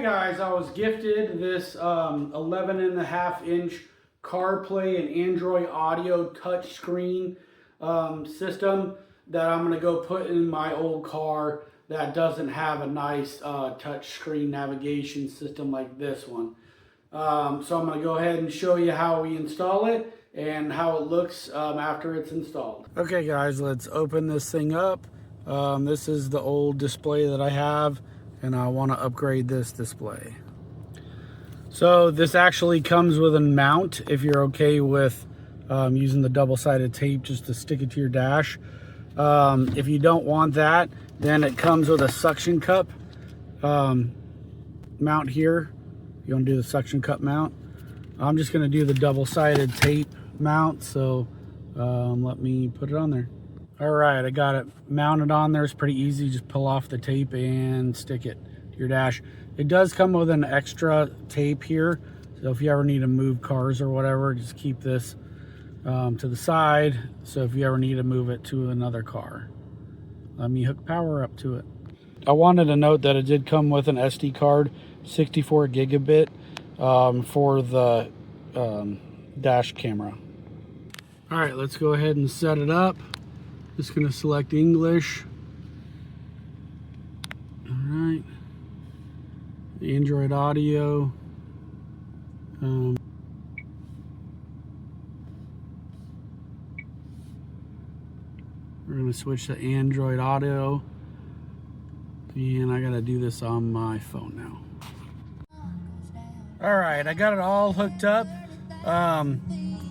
Hi guys, I was gifted this 11.5-inch CarPlay and Android Audio touchscreen system that I'm going to go put in my old car that doesn't have a nice touchscreen navigation system like this one. So I'm going to go ahead and show you how we install it and how it looks after it's installed. Okay guys, let's open this thing up. This is the old display that I have, and I want to upgrade this display. So this actually comes with a mount if you're okay with using the double-sided tape just to stick it to your dash. If you don't want that, then it comes with a suction cup mount here. You want to do the suction cup mount. I'm just going to do the double-sided tape mount, so let me put it on there. All right, I got it mounted on there. It's pretty easy. Just pull off the tape and stick it to your dash. It does come with an extra tape here, so if you ever need to move cars or whatever, just keep this to the side, so if you ever need to move it to another car. Let me hook power up to it. I wanted to note that it did come with an SD card, 64 gigabit for the dash camera. All right, let's go ahead and set it up. Just going to select English. All right. Android Audio. We're going to switch to Android Audio. And I got to do this on my phone now. All right, I got it all hooked up.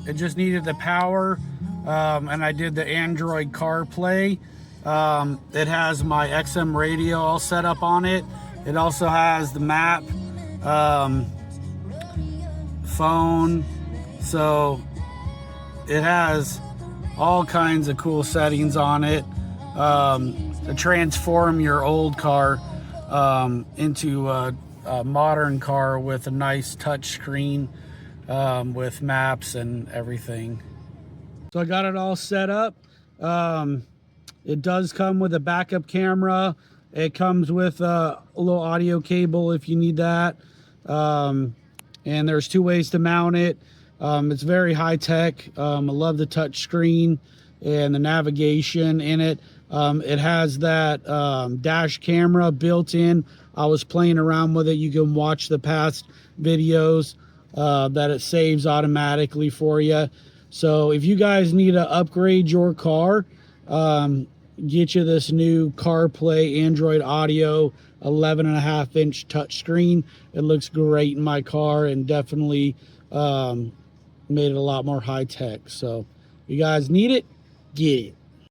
It just needed the power. And I did the Android CarPlay. It has my XM radio all set up on it. It also has the map, phone, so it has all kinds of cool settings on it to transform your old car into a modern car with a nice touch screen with maps and everything. So I got it all set up. It does come with a backup camera. It comes with a little audio cable if you need that. And there's two ways to mount it. It's very high tech. I love the touch screen and the navigation in it. It has that dash camera built in. I was playing around with it. You can watch the past videos that it saves automatically for you. So if you guys need to upgrade your car, get you this new CarPlay Android Audio 11.5-inch touchscreen. It looks great in my car and definitely made it a lot more high tech. So if you guys need it, get it.